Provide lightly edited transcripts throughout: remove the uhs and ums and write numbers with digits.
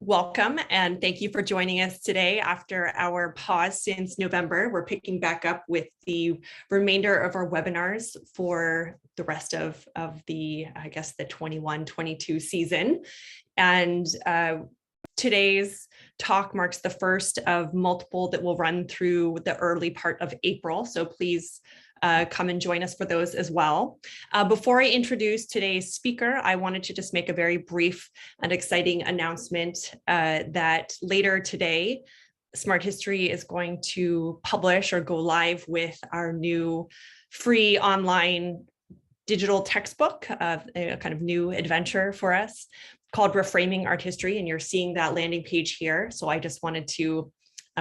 Welcome and thank you for joining us today after our pause since November. We're picking back up with the remainder of our webinars for the rest of the, I guess, the 21-22 season. And today's talk marks the first of multiple that will run through the early part of April. So please come and join us for those as well. Before I introduce today's speaker, I wanted to just make a very brief and exciting announcement that later today, Smart History is going to publish or go live with our new free online digital textbook, a kind of new adventure for us called Reframing Art History. And you're seeing that landing page here. So I just wanted to,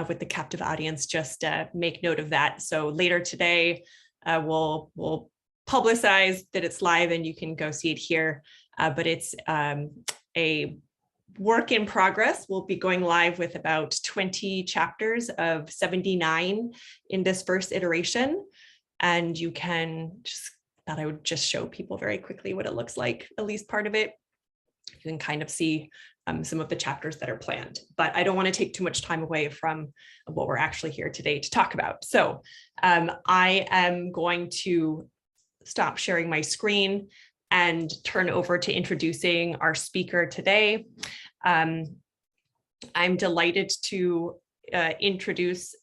with the captive audience, just make note of that. So later today, we'll publicize that it's live and you can go see it here, but it's a work in progress. We'll be going live with about 20 chapters of 79 in this first iteration. And you can thought I would just show people very quickly what it looks like, at least part of it. You can kind of see some of the chapters that are planned, but I don't want to take too much time away from what we're actually here today to talk about. So I am going to stop sharing my screen and turn over to introducing our speaker today. I'm delighted to introduce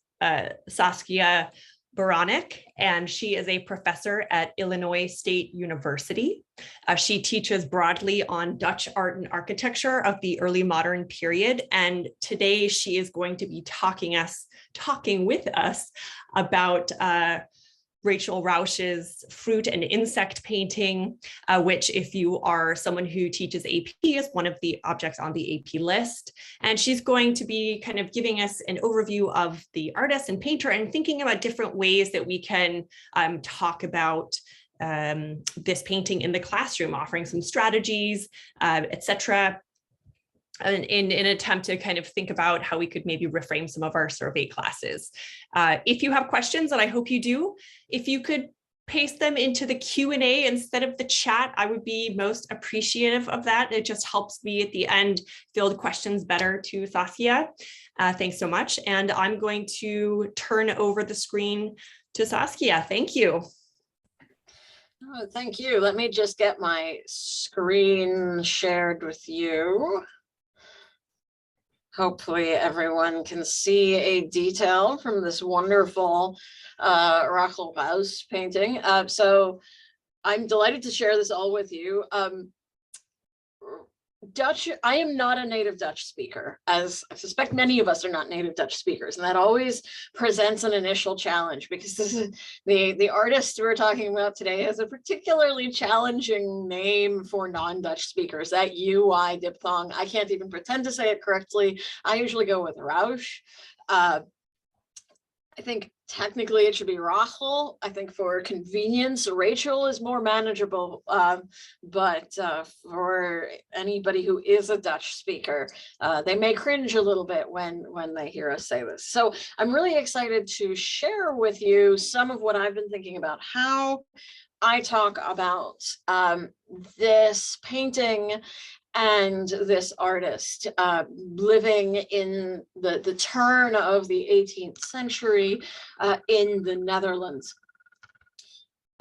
Saskia Beranek, and she is a professor at Illinois State University. She teaches broadly on Dutch art and architecture of the early modern period, and today she is going to be talking with us about Rachel Ruysch's fruit and insect painting, which, if you are someone who teaches AP, is one of the objects on the AP list. And she's going to be kind of giving us an overview of the artist and painter and thinking about different ways that we can talk about this painting in the classroom, offering some strategies, etc. In an attempt to kind of think about how we could maybe reframe some of our survey classes. If you have questions, and I hope you do, if you could paste them into the Q&A instead of the chat, I would be most appreciative of that. It just helps me at the end field questions better to Saskia. Thanks so much. And I'm going to turn over the screen to Saskia. Thank you. Oh, thank you. Let me just get my screen shared with you. Hopefully everyone can see a detail from this wonderful Rachel Ruysch painting. So I'm delighted to share this all with you. I am not a native Dutch speaker, as I suspect many of us are not native Dutch speakers, and that always presents an initial challenge because this is the artist we're talking about today has a particularly challenging name for non-Dutch speakers, that UI diphthong. I can't even pretend to say it correctly. I usually go with Ruysch. I think technically it should be Rachel. I think for convenience, Rachel is more manageable, but for anybody who is a Dutch speaker, they may cringe a little bit when they hear us say this. So I'm really excited to share with you some of what I've been thinking about how I talk about this painting and this artist living in the turn of the 18th century in the Netherlands.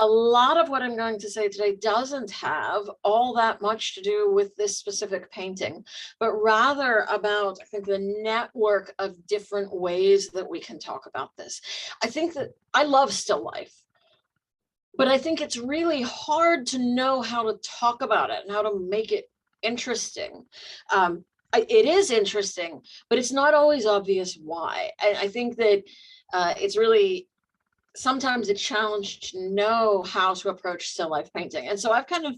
A lot of what I'm going to say today doesn't have all that much to do with this specific painting, but rather about, I think, the network of different ways that we can talk about this. I think that I love still life, but I think it's really hard to know how to talk about it and how to make it interesting. It is interesting, but it's not always obvious why. I think that it's really sometimes a challenge to know how to approach still life painting. And so I've kind of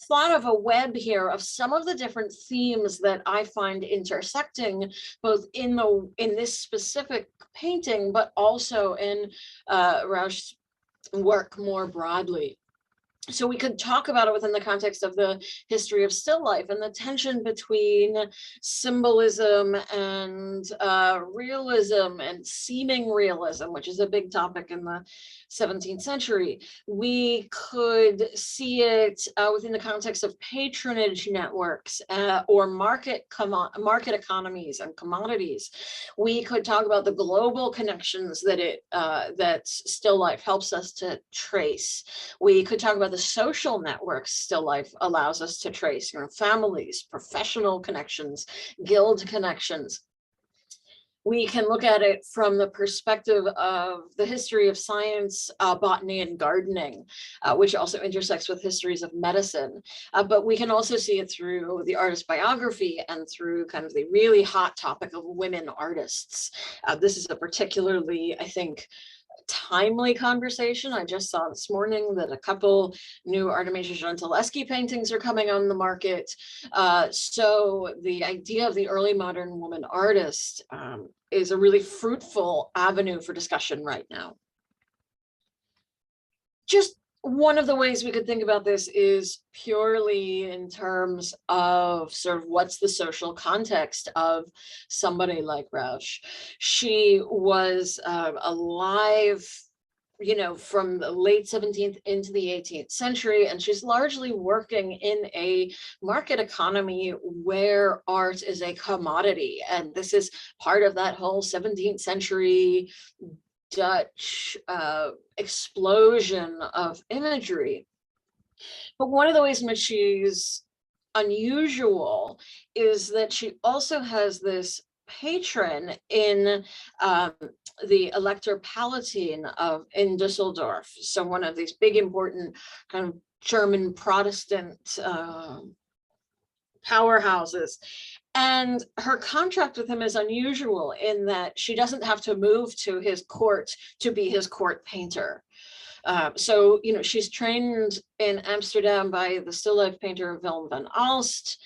thought of a web here of some of the different themes that I find intersecting both in this specific painting, but also in Ruysch's work more broadly. So we could talk about it within the context of the history of still life and the tension between symbolism and realism and seeming realism, which is a big topic in the 17th century. We could see it within the context of patronage networks or market economies and commodities. We could talk about the global connections that still life helps us to trace. We could talk about the social networks still life allows us to trace, families, professional connections, guild connections. We can look at it from the perspective of the history of science, botany, and gardening, which also intersects with histories of medicine. But we can also see it through the artist biography and through kind of the really hot topic of women artists. This is a particularly, I think, timely conversation. I just saw this morning that a couple new Artemisia Gentileschi paintings are coming on the market. So the idea of the early modern woman artist is a really fruitful avenue for discussion right now. Just one of the ways we could think about this is purely in terms of sort of what's the social context of somebody like Ruysch. She was alive, from the late 17th into the 18th century, and she's largely working in a market economy where art is a commodity. And this is part of that whole 17th century Dutch explosion of imagery. But one of the ways in which she's unusual is that she also has this patron in the Elector Palatine in Dusseldorf. So one of these big important kind of German Protestant powerhouses. And her contract with him is unusual in that she doesn't have to move to his court to be his court painter. So, she's trained in Amsterdam by the still life painter Willem van Aalst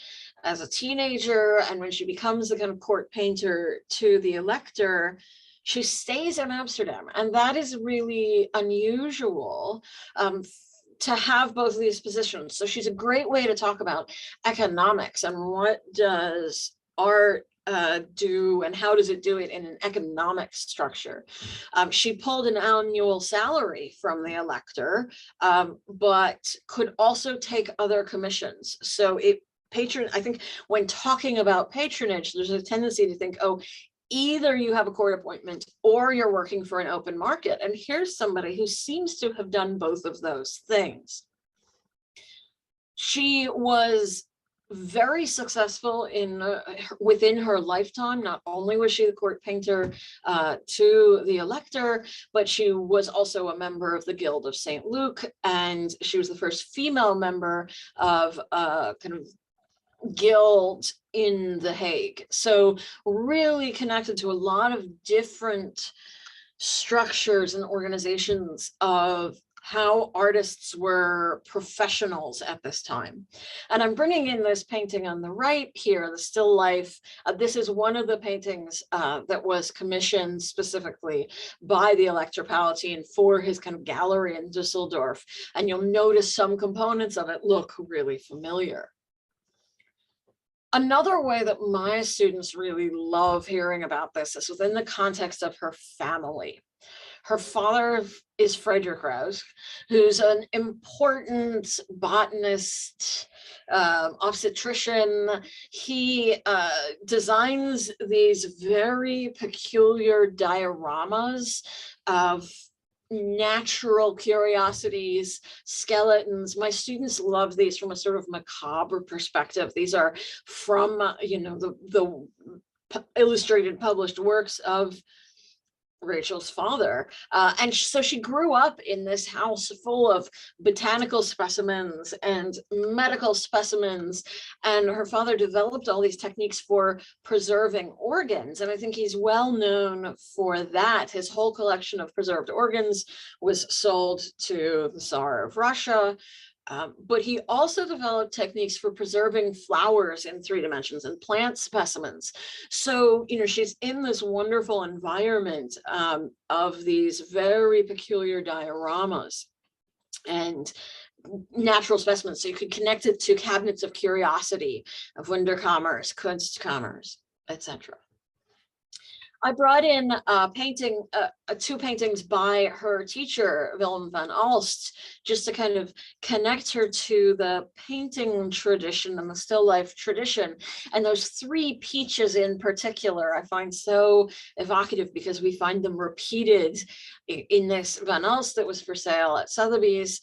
as a teenager. And when she becomes the kind of court painter to the Elector, she stays in Amsterdam. And that is really unusual to have both of these positions. So she's a great way to talk about economics and what does art do and how does it do it in an economic structure. She pulled an annual salary from the Elector, but could also take other commissions. So I think when talking about patronage, there's a tendency to think, oh, either you have a court appointment or you're working for an open market. And here's somebody who seems to have done both of those things. She was very successful within her lifetime. Not only was she the court painter to the Elector, but she was also a member of the Guild of St. Luke, and she was the first female member of kind of guild in The Hague. So really connected to a lot of different structures and organizations of how artists were professionals at this time. And I'm bringing in this painting on the right here, the still life. This is one of the paintings that was commissioned specifically by the Elector Palatine for his kind of gallery in Dusseldorf. And you'll notice some components of it look really familiar. Another way that my students really love hearing about this is within the context of her family. Her father is Friedrich Ruysch, who's an important botanist, obstetrician. He designs these very peculiar dioramas of natural curiosities, skeletons. My students love these from a sort of macabre perspective. These are from, the illustrated published works of Rachel's father. And so she grew up in this house full of botanical specimens and medical specimens. And her father developed all these techniques for preserving organs. And I think he's well known for that. His whole collection of preserved organs was sold to the Tsar of Russia. But he also developed techniques for preserving flowers in 3 dimensions and plant specimens. So, she's in this wonderful environment of these very peculiar dioramas. And natural specimens. So you could connect it to cabinets of curiosity, of Wunderkammers, Kunstkammers, etc. I brought in two paintings by her teacher, Willem van Alst, just to kind of connect her to the painting tradition and the still life tradition. And those three peaches in particular, I find so evocative because we find them repeated in this Van Alst that was for sale at Sotheby's.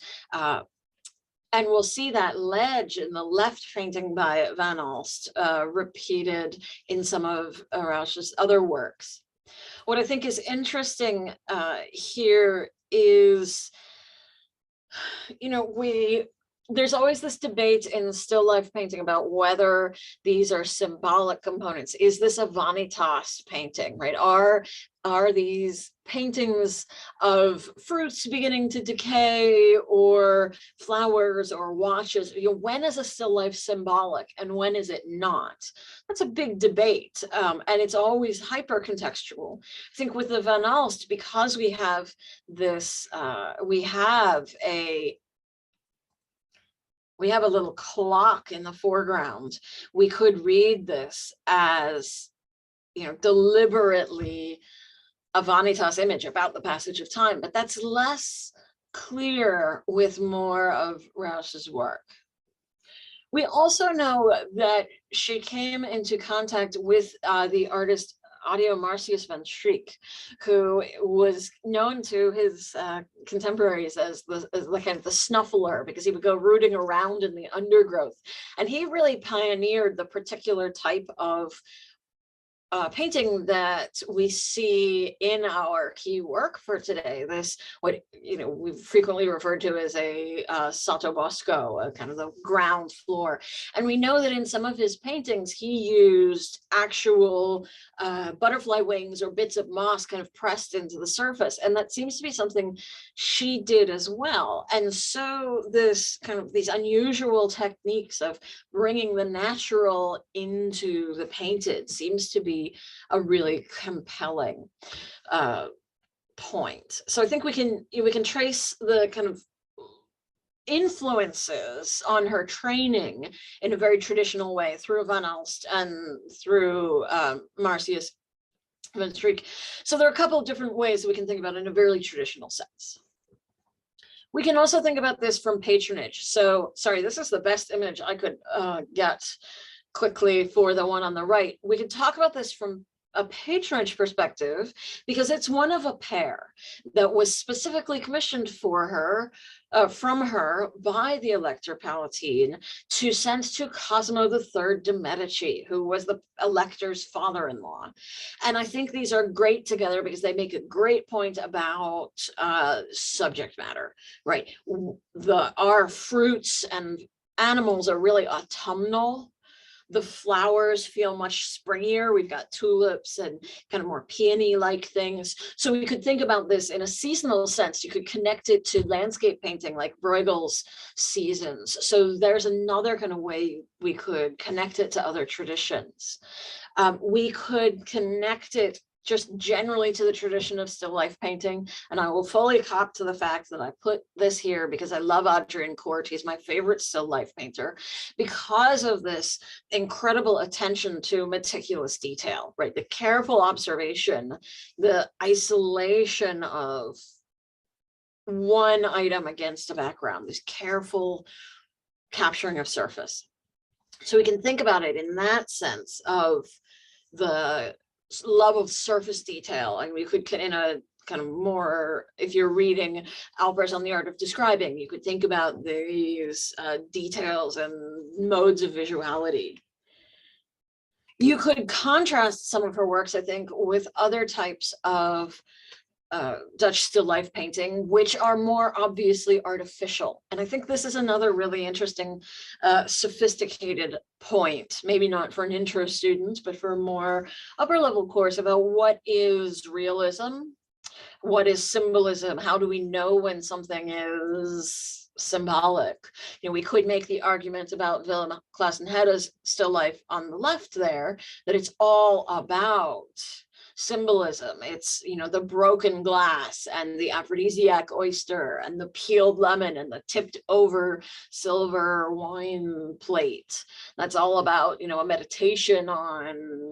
And we'll see that ledge in the left painting by Van Alst repeated in some of Ruysch's other works. What I think is interesting here is, there's always this debate in still life painting about whether these are symbolic components. Is this a vanitas painting, right? Are these paintings of fruits beginning to decay, or flowers or watches? When is a still life symbolic and when is it not? That's a big debate, and it's always hyper contextual. I think with the Van Alst, because we have this, we have a little clock in the foreground. We could read this as, deliberately a vanitas image about the passage of time, but that's less clear with more of Ruysch's work. We also know that she came into contact with the artist Audio Marcius van Schriek, who was known to his contemporaries as the kind of the snuffler, because he would go rooting around in the undergrowth. And he really pioneered the particular type of painting that we see in our key work for today. This, what we've frequently referred to as a sottobosco, a kind of the ground floor. And we know that in some of his paintings, he used actual butterfly wings or bits of moss kind of pressed into the surface. And that seems to be something she did as well. And so this kind of these unusual techniques of bringing the natural into the painted seems to be a really compelling point. So I think we can trace the kind of influences on her training in a very traditional way through Van Alst and through Marcius van Schriek. So there are a couple of different ways that we can think about it in a very traditional sense. We can also think about this from patronage. So, sorry, this is the best image I could get quickly for the one on the right. We could talk about this from a patronage perspective, because it's one of a pair that was specifically commissioned for her, from her by the Elector Palatine to send to Cosimo III de' Medici, who was the Elector's father-in-law. And I think these are great together because they make a great point about subject matter, right? Our fruits and animals are really autumnal. The flowers feel much springier. We've got tulips and kind of more peony-like things. So we could think about this in a seasonal sense. You could connect it to landscape painting like Bruegel's Seasons. So there's another kind of way we could connect it to other traditions. We could connect it just generally to the tradition of still life painting. And I will fully cop to the fact that I put this here because I love Adrian Court. He's my favorite still life painter because of this incredible attention to meticulous detail, right? The careful observation, the isolation of one item against a background, this careful capturing of surface. So we can think about it in that sense of the love of surface detail. And we could, in a kind of more, if you're reading Alpers on the Art of Describing, you could think about these details and modes of visuality. You could contrast some of her works, I think, with other types of Dutch still life painting, which are more obviously artificial. And I think this is another really interesting, sophisticated point, maybe not for an intro student, but for a more upper level course about what is realism, what is symbolism, how do we know when something is symbolic? We could make the argument about Willem Klassenhedde's still life on the left there, that it's all about symbolism. It's, the broken glass and the aphrodisiac oyster and the peeled lemon and the tipped over silver wine plate. That's all about, a meditation on,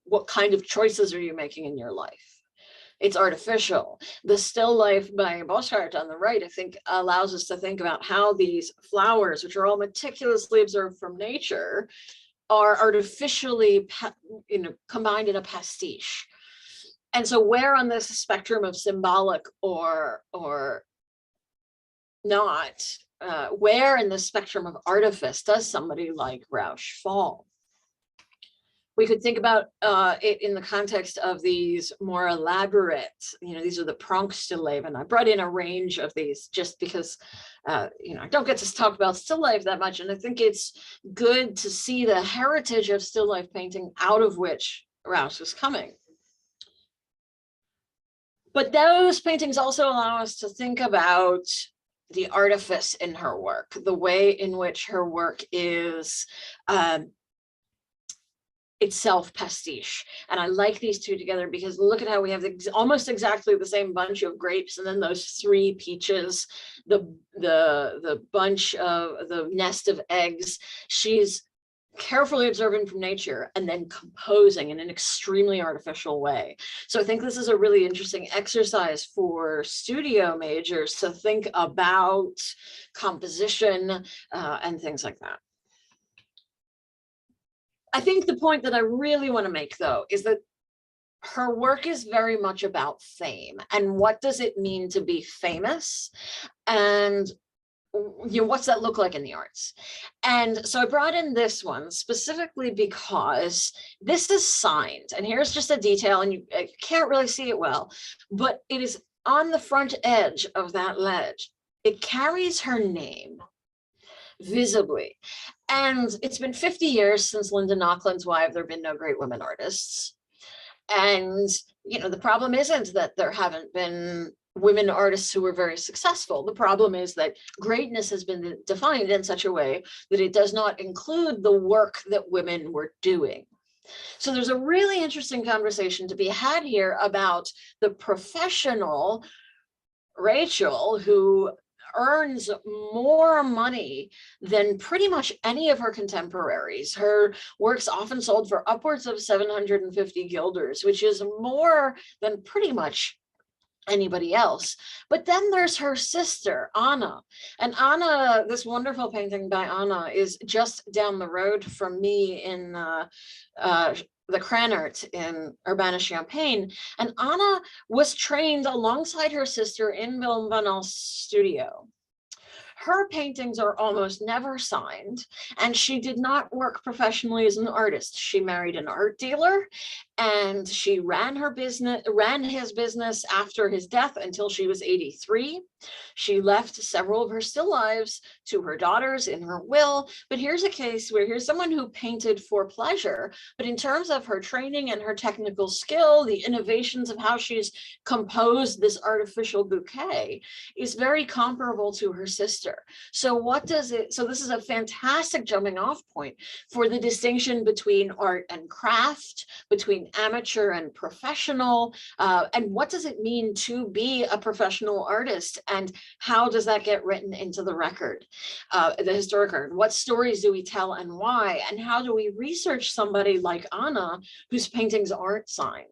what kind of choices are you making in your life? It's artificial. The still life by Boschart on the right, I think, allows us to think about how these flowers, which are all meticulously observed from nature, are artificially, combined in a pastiche. And so where on this spectrum of symbolic or not, where in the spectrum of artifice does somebody like Ruysch fall? We could think about it in the context of these more elaborate, these are the Pronksstilleben. I brought in a range of these just because, I don't get to talk about still life that much. And I think it's good to see the heritage of still life painting out of which Ruysch was coming. But those paintings also allow us to think about the artifice in her work, the way in which her work is itself pastiche. And I like these two together because look at how we have almost exactly the same bunch of grapes and then those three peaches, the bunch of the nest of eggs. She's carefully observing from nature and then composing in an extremely artificial way. So I think this is a really interesting exercise for studio majors to think about composition and things like that. I think the point that I really want to make, though, is that her work is very much about fame. And what does it mean to be famous? And what's that look like in the arts? And so I brought in this one specifically because this is signed. And here's just a detail, and you can't really see it well, but it is on the front edge of that ledge. It carries her name visibly. And it's been 50 years since Linda Nochlund's wife. There have been no great women artists. And, the problem isn't that there haven't been women artists who were very successful. The problem is that greatness has been defined in such a way that it does not include the work that women were doing. So there's a really interesting conversation to be had here about the professional Rachel, who earns more money than pretty much any of her contemporaries. Her works often sold for upwards of 750 guilders, which is more than pretty much anybody else. But then there's her sister, Anna. And Anna, this wonderful painting by Anna is just down the road from me in the Cranert in Urbana-Champaign. And Anna was trained alongside her sister in Willem van Al's studio. Her paintings are almost never signed, and she did not work professionally as an artist. She married an art dealer, and she ran his business after his death until she was 83. She left several of her still lives to her daughters in her will. But here's a case where here's someone who painted for pleasure, but in terms of her training and her technical skill, the innovations of how she's composed this artificial bouquet is very comparable to her sister. So this is a fantastic jumping off point for the distinction between art and craft, between amateur and professional, and what does it mean to be a professional artist, and how does that get written into the record, the historic record? What stories do we tell and why? And how do we research somebody like Anna whose paintings aren't signed?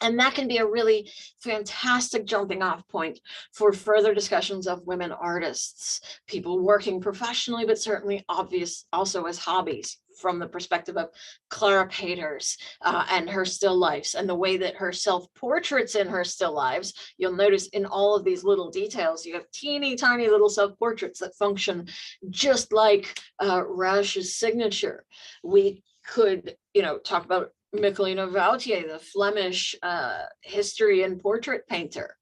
And that can be a really fantastic jumping off point for further discussions of women artists, people working professionally, but certainly obvious also as hobbies, from the perspective of Clara Peters and her still lifes, and the way that her self-portraits in her still lives, you'll notice in all of these little details, you have teeny tiny little self-portraits that function just like Ruysch's signature. We could, talk about Michelina Vautier, the Flemish history and portrait painter.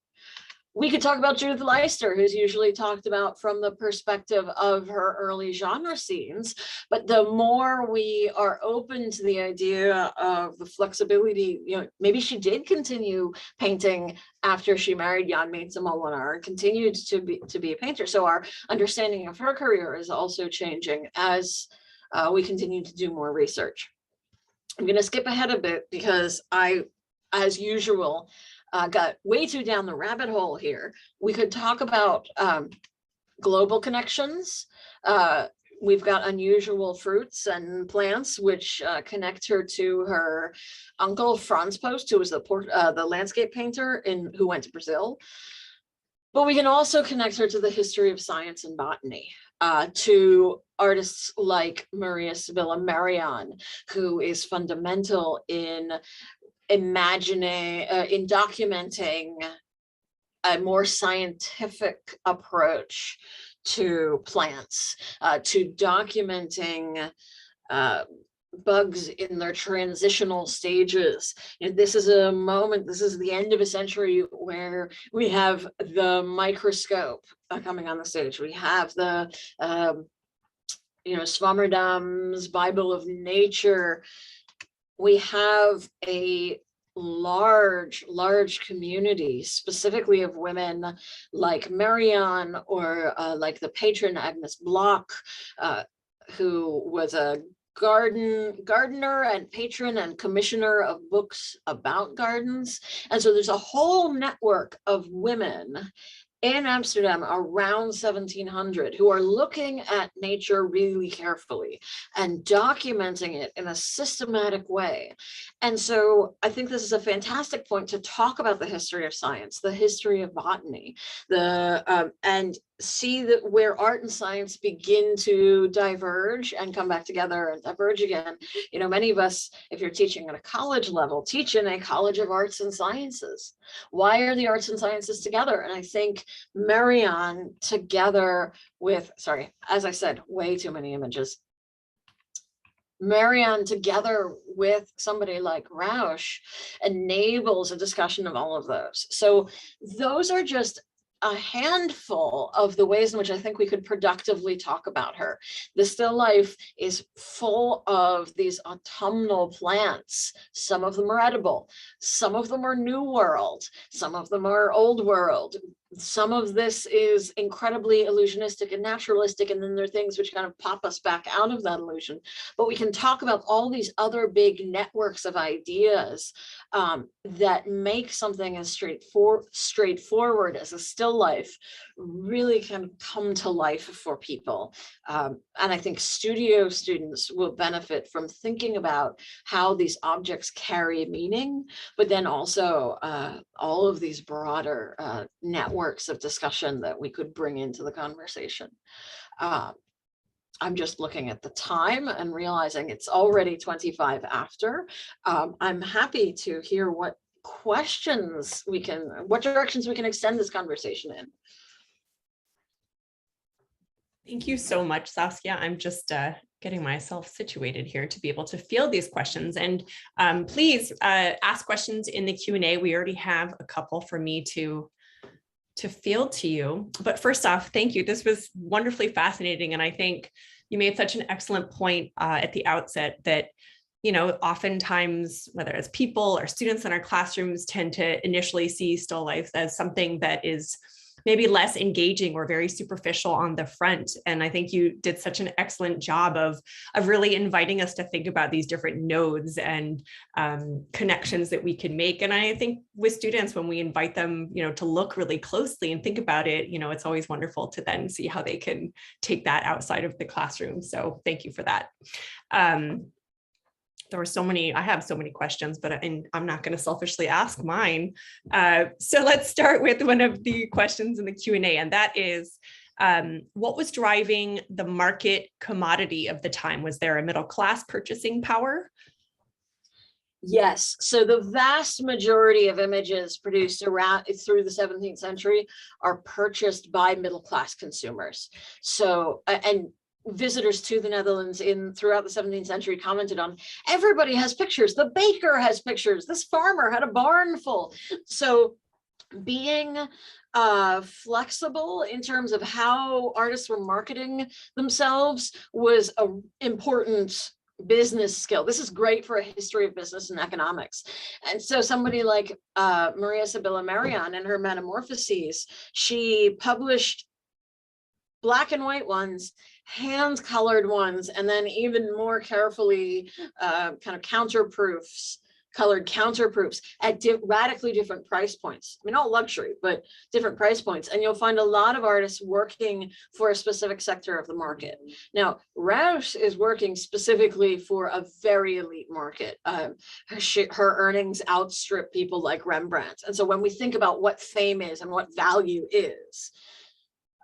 We could talk about Judith Leister, who's usually talked about from the perspective of her early genre scenes. But the more we are open to the idea of the flexibility, maybe she did continue painting after she married Jan Meetse Molenaar and continued to be a painter. So our understanding of her career is also changing as we continue to do more research. I'm going to skip ahead a bit because I, as usual, got way too down the rabbit hole here. We could talk about global connections. We've got unusual fruits and plants, which connect her to her uncle Franz Post, who was the landscape painter who went to Brazil. But we can also connect her to the history of science and botany, to artists like Maria Sibylla Merian, who is fundamental in in documenting a more scientific approach to plants, to documenting bugs in their transitional stages. And this is a moment, this is the end of a century where we have the microscope coming on the stage. We have the, Swammerdam's Bible of Nature. We have a large community, specifically of women like Marianne or like the patron Agnes Bloch, who was a gardener and patron and commissioner of books about gardens. And so there's a whole network of women in Amsterdam around 1700 who are looking at nature really carefully and documenting it in a systematic way. And so I think this is a fantastic point to talk about the history of science, the history of botany, and see that where art and science begin to diverge and come back together and diverge again. Many of us, if you're teaching at a college level, teach in a college of arts and sciences. Why are the arts and sciences together? And I think Marianne together with, sorry, as I said, way too many images. Marianne together with somebody like Ruysch enables a discussion of all of those. So those are just a handful of the ways in which I think we could productively talk about her. The still life is full of these autumnal plants. Some of them are edible. Some of them are New World. Some of them are Old World. Some of this is incredibly illusionistic and naturalistic, and then there are things which kind of pop us back out of that illusion. But we can talk about all these other big networks of ideas that make something as straightforward as a still life really can come to life for people. And I think studio students will benefit from thinking about how these objects carry meaning, but then also all of these broader networks of discussion that we could bring into the conversation. I'm just looking at the time and realizing it's already 25 after. I'm happy to hear what questions what directions we can extend this conversation in. Thank you so much, Saskia. I'm just getting myself situated here to be able to field these questions. And please ask questions in the Q&A. We already have a couple for me to field to you. But first off, thank you. This was wonderfully fascinating. And I think you made such an excellent point at the outset that, oftentimes, whether it's people or students in our classrooms tend to initially see still lifes as something that is maybe less engaging or very superficial on the front. And I think you did such an excellent job of really inviting us to think about these different nodes and connections that we can make. And I think with students, when we invite them, to look really closely and think about it, it's always wonderful to then see how they can take that outside of the classroom. So thank you for that. I have so many questions, but I'm not going to selfishly ask mine. So let's start with one of the questions in the Q&A, and that is, what was driving the market commodity of the time? Was there a middle class purchasing power? Yes. So the vast majority of images produced around through the 17th century are purchased by middle class consumers. So, and visitors to the Netherlands throughout the 17th century commented on, everybody has pictures, the baker has pictures, this farmer had a barn full. So being flexible in terms of how artists were marketing themselves was an important business skill. This is great for a history of business and economics. And so somebody like Maria Sibylla Merian in her Metamorphoses, she published black and white ones hand-colored ones, and then even more carefully kind of colored counterproofs at radically different price points. I mean, all luxury, but different price points. And you'll find a lot of artists working for a specific sector of the market. Now, Ruysch is working specifically for a very elite market. Her earnings outstrip people like Rembrandt. And so when we think about what fame is and what value is,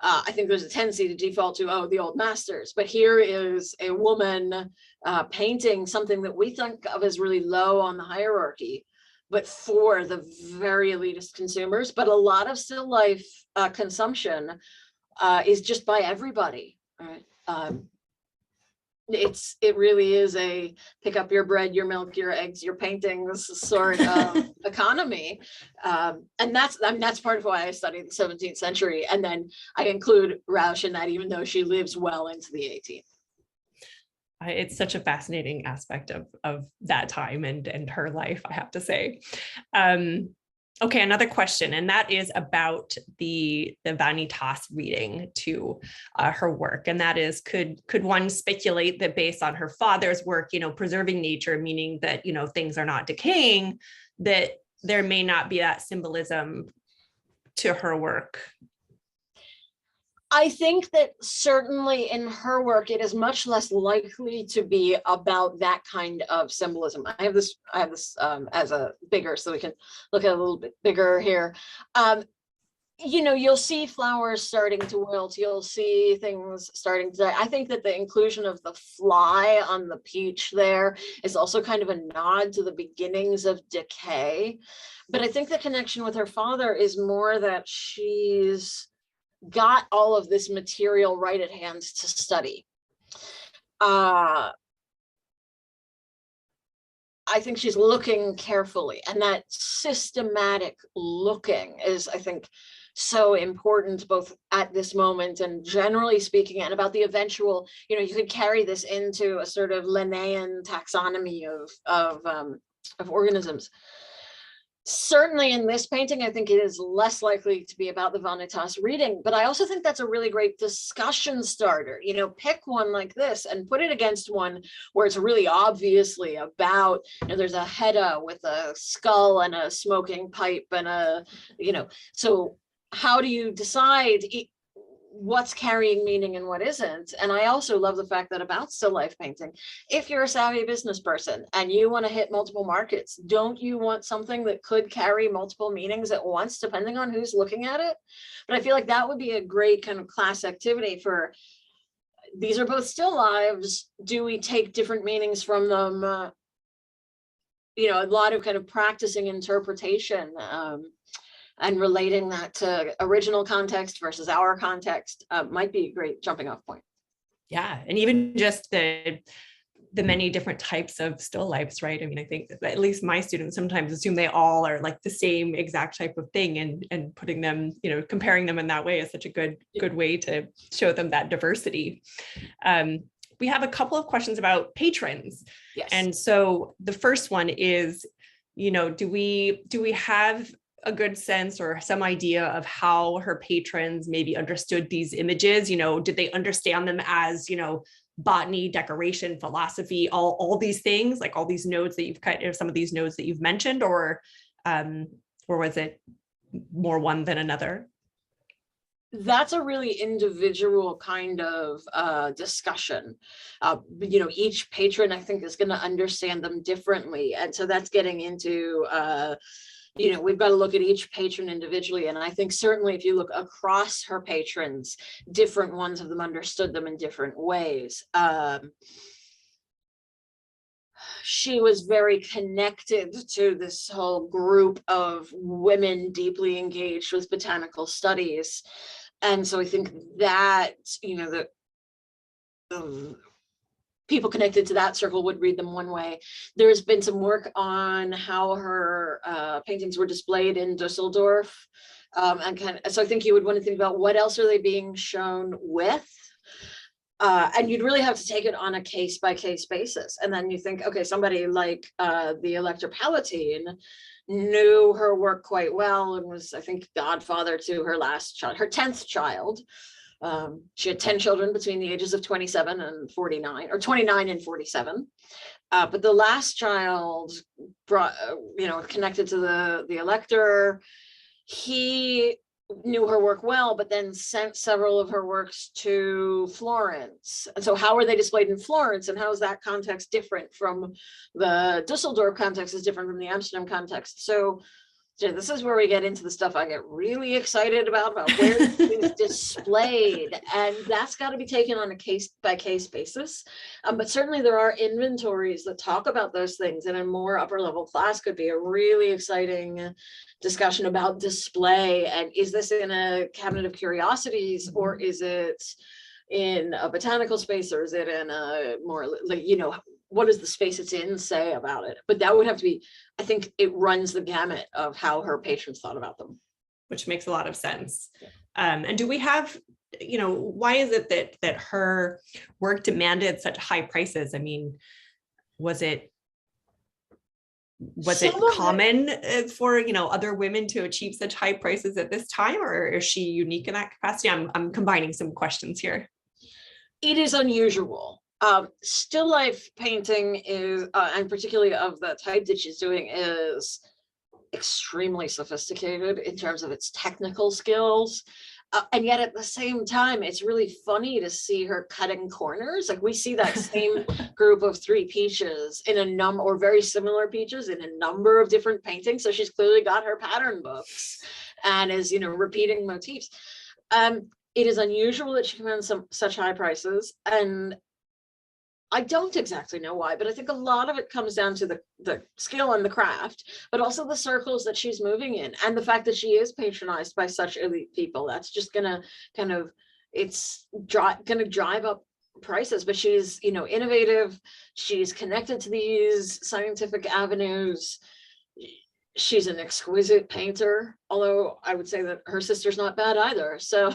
I think there's a tendency to default to, oh, the old masters. But here is a woman painting something that we think of as really low on the hierarchy, but for the very elitist consumers. But a lot of still life consumption is just by everybody. Right? It really is a pick up your bread, your milk, your eggs, your paintings sort of economy. And that's part of why I study the 17th century. And then I include Ruysch in that, even though she lives well into the 18th. It's such a fascinating aspect of that time and her life, I have to say. Okay, another question, and that is about the Vanitas reading to her work, and that is, could one speculate that based on her father's work, preserving nature, meaning that things are not decaying, that there may not be that symbolism to her work? I think that certainly in her work, it is much less likely to be about that kind of symbolism. I have this as a bigger, so we can look at a little bit bigger here. You'll see flowers starting to wilt. You'll see things starting to die. I think that the inclusion of the fly on the peach there is also kind of a nod to the beginnings of decay. But I think the connection with her father is more that she's got all of this material right at hand to study. I think she's looking carefully, and that systematic looking is, I think, so important both at this moment and generally speaking, and about the eventual, you could carry this into a sort of Linnaean taxonomy of organisms. Certainly in this painting, I think it is less likely to be about the Vanitas reading, but I also think that's a really great discussion starter. Pick one like this and put it against one where it's really obviously about, there's a Hedda with a skull and a smoking pipe and so how do you decide what's carrying meaning and what isn't? And I also love the fact that about still life painting, if you're a savvy business person and you want to hit multiple markets, don't you want something that could carry multiple meanings at once, depending on who's looking at it? But I feel like that would be a great kind of class activity for, these are both still lives. Do we take different meanings from them? A lot of kind of practicing interpretation and relating that to original context versus our context might be a great jumping off point. Yeah, and even just the many different types of still lifes, right? I mean, I think that at least my students sometimes assume they all are like the same exact type of thing, and putting them, comparing them in that way is such a good way to show them that diversity. We have a couple of questions about patrons. Yes. And so the first one is, do we have a good sense or some idea of how her patrons maybe understood these images? Did they understand them as, botany, decoration, philosophy, all these things, like all these nodes that you've cut, or some of these nodes that you've mentioned, or was it more one than another? That's a really individual kind of discussion. Each patron, I think, is going to understand them differently. And so that's getting into we've got to look at each patron individually. And I think certainly if you look across her patrons, different ones of them understood them in different ways. She was very connected to this whole group of women deeply engaged with botanical studies. And so I think that, the people connected to that circle would read them one way. There's been some work on how her paintings were displayed in Dusseldorf. So I think you would want to think about what else are they being shown with? And you'd really have to take it on a case by case basis. And then you think, okay, somebody like the Elector Palatine knew her work quite well and was, I think, godfather to her last child, her 10th child. She had 10 children between the ages of 27 and 49, or 29 and 47. But the last child brought, connected to the elector. He knew her work well, but then sent several of her works to Florence. And so how are they displayed in Florence? And how is that context different from the Dusseldorf context is different from the Amsterdam context? So this is where we get into the stuff I get really excited about where things displayed. And that's got to be taken on a case by case basis. But certainly there are inventories that talk about those things, and a more upper level class could be a really exciting discussion about display. And is this in a cabinet of curiosities, or is it in a botanical space, or is it in a more, what does the space it's in say about it? But that would have to be, I think it runs the gamut of how her patrons thought about them. Which makes a lot of sense. Yeah. And do we have, why is it that her work demanded such high prices? I mean, was it common for, other women to achieve such high prices at this time, or is she unique in that capacity? I'm combining some questions here. It is unusual. Still life painting is, and particularly of the type that she's doing, is extremely sophisticated in terms of its technical skills. And yet at the same time, it's really funny to see her cutting corners. Like we see that same group of 3 peaches in a number, or very similar peaches in a number of different paintings. So she's clearly got her pattern books and is, repeating motifs. It is unusual that she commands such high prices, and I don't exactly know why, but I think a lot of it comes down to the skill and the craft, but also the circles that she's moving in, and the fact that she is patronized by such elite people. That's just gonna gonna drive up prices. But she's, innovative. She's connected to these scientific avenues. She's an exquisite painter, although I would say that her sister's not bad either. So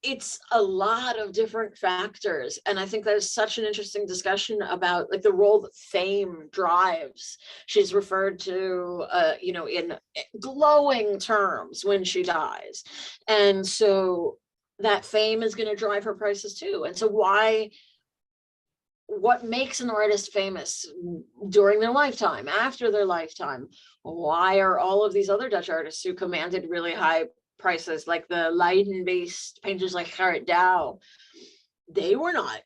it's a lot of different factors. And I think there's such an interesting discussion about the role that fame drives. She's referred to, in glowing terms when she dies. And so that fame is going to drive her prices too. And so what makes an artist famous during their lifetime, after their lifetime? Why are all of these other Dutch artists who commanded really high prices, like the Leiden-based painters like Gerrit Douw, they were not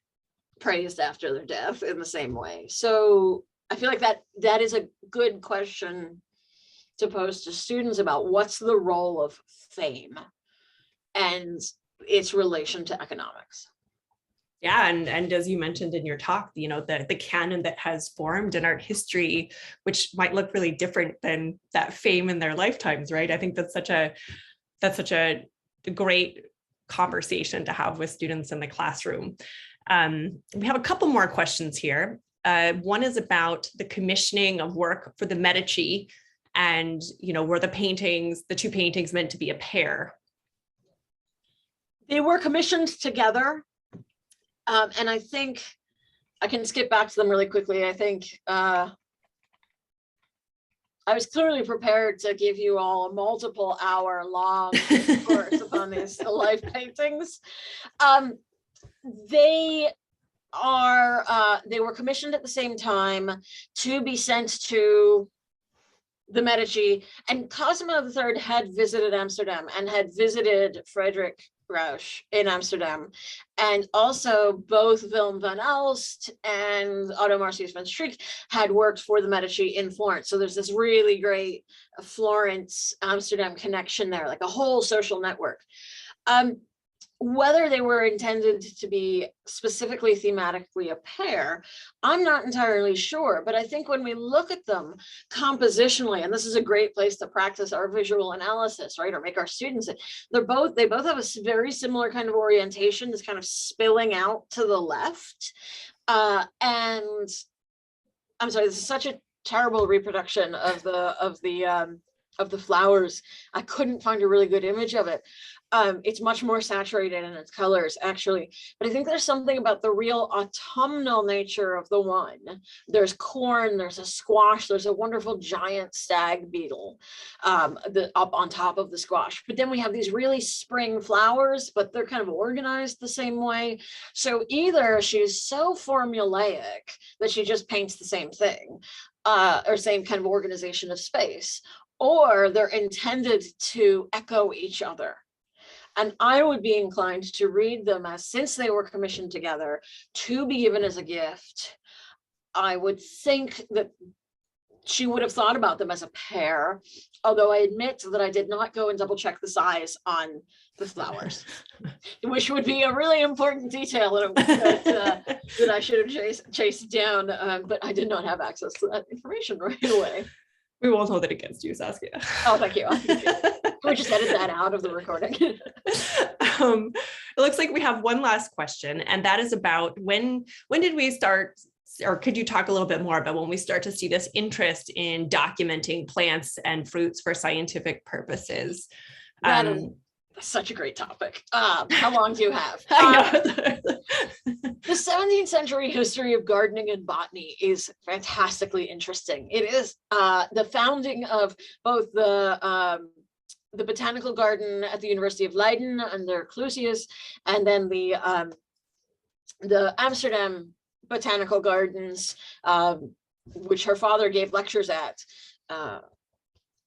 praised after their death in the same way? So I feel like that is a good question to pose to students about what's the role of fame and its relation to economics. Yeah, and as you mentioned in your talk, the canon that has formed in art history, which might look really different than that fame in their lifetimes, right? I think that's such a great conversation to have with students in the classroom. We have a couple more questions here. One is about the commissioning of work for the Medici, and were the 2 paintings meant to be a pair? They were commissioned together. And I think I can skip back to them really quickly. I think I was clearly prepared to give you all a multiple hour long course upon these life paintings. They were commissioned at the same time to be sent to the Medici, and Cosimo III had visited Amsterdam and had visited Frederick Ruysch in Amsterdam, and also both Willem van Elst and Otto Marcius van Streek had worked for the Medici in Florence. So there's this really great Florence Amsterdam connection there, like a whole social network. Whether they were intended to be specifically thematically a pair, I'm not entirely sure, but I think when we look at them compositionally, and this is a great place to practice our visual analysis, right, or make our students, they both have a very similar kind of orientation, this kind of spilling out to the left. And I'm sorry, this is such a terrible reproduction of the of the flowers. I couldn't find a really good image of it. It's much more saturated in its colors, actually. But I think there's something about the real autumnal nature of the one. There's corn, there's a squash, there's a wonderful giant stag beetle up on top of the squash. But then we have these really spring flowers, but they're kind of organized the same way. So either she's so formulaic that she just paints the same thing, or same kind of organization of space, or they're intended to echo each other. And I would be inclined to read them as, since they were commissioned together to be given as a gift, I would think that she would have thought about them as a pair, although I admit that I did not go and double check the size on the flowers, which would be a really important detail that I should have chased down, but I did not have access to that information right away. We won't hold it against you, Saskia. Oh, thank you. We'll just edit that out of the recording. It looks like we have one last question, and that is about when did we start, or could you talk a little bit more about when we start to see this interest in documenting plants and fruits for scientific purposes? That is such a great topic. How long do you have? I know. The 17th century history of gardening and botany is fantastically interesting. It is the founding of both the botanical garden at the University of Leiden under Clusius, and then the Amsterdam botanical gardens, which her father gave lectures at.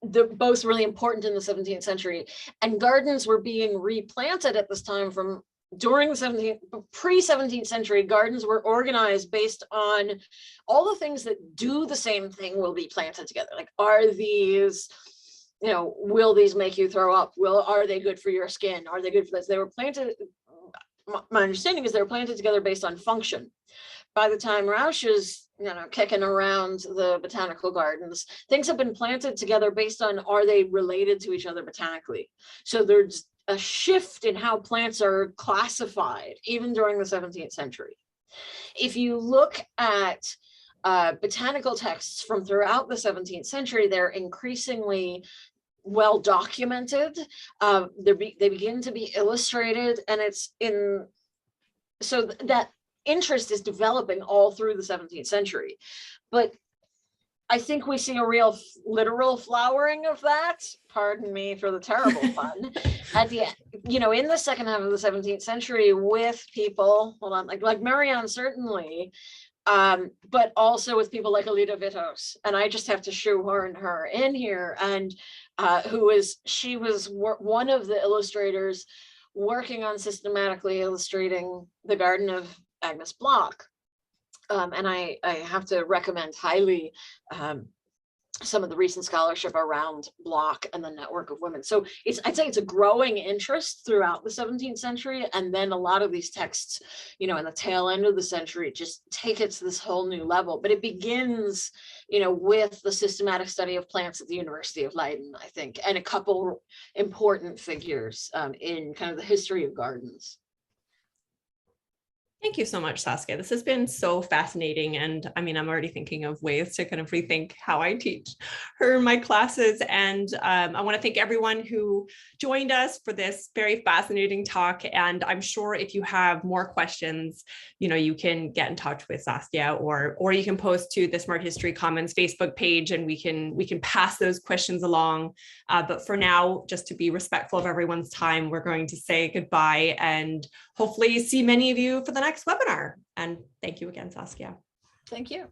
They're both really important in the 17th century, and gardens were being replanted at this time from during the pre-17th century. Gardens were organized based on all the things that do the same thing will be planted together. Like, are these, will these make you throw up? Are they good for your skin? Are they good for this? They were planted, my understanding is they were planted together based on function. By the time Ruysch is, kicking around the botanical gardens, things have been planted together based on, are they related to each other botanically? So there's a shift in how plants are classified, even during the 17th century. If you look at botanical texts from throughout the 17th century, they're increasingly well documented. They begin to be illustrated, and so that interest is developing all through the 17th century. But I think we see a real literal flowering of that, pardon me for the terrible pun, at the end, in the second half of the 17th century, with people, like Marianne certainly, but also with people like Alida Witthaus. And I just have to shoehorn her in here, and she was one of the illustrators working on systematically illustrating the garden of Agnes Block. And I have to recommend highly some of the recent scholarship around Block and the network of women. So I'd say it's a growing interest throughout the 17th century. And then a lot of these texts, in the tail end of the century, just take it to this whole new level. But it begins, with the systematic study of plants at the University of Leiden, I think, and a couple important figures in kind of the history of gardens. Thank you so much, Saskia. This has been so fascinating. And I'm already thinking of ways to kind of rethink how I teach her my classes. And I want to thank everyone who joined us for this very fascinating talk. And I'm sure if you have more questions, you can get in touch with Saskia, or you can post to the Smart History Commons Facebook page, and we can pass those questions along. But for now, just to be respectful of everyone's time, we're going to say goodbye and hopefully see many of you for the next webinar. And thank you again, Saskia. Thank you.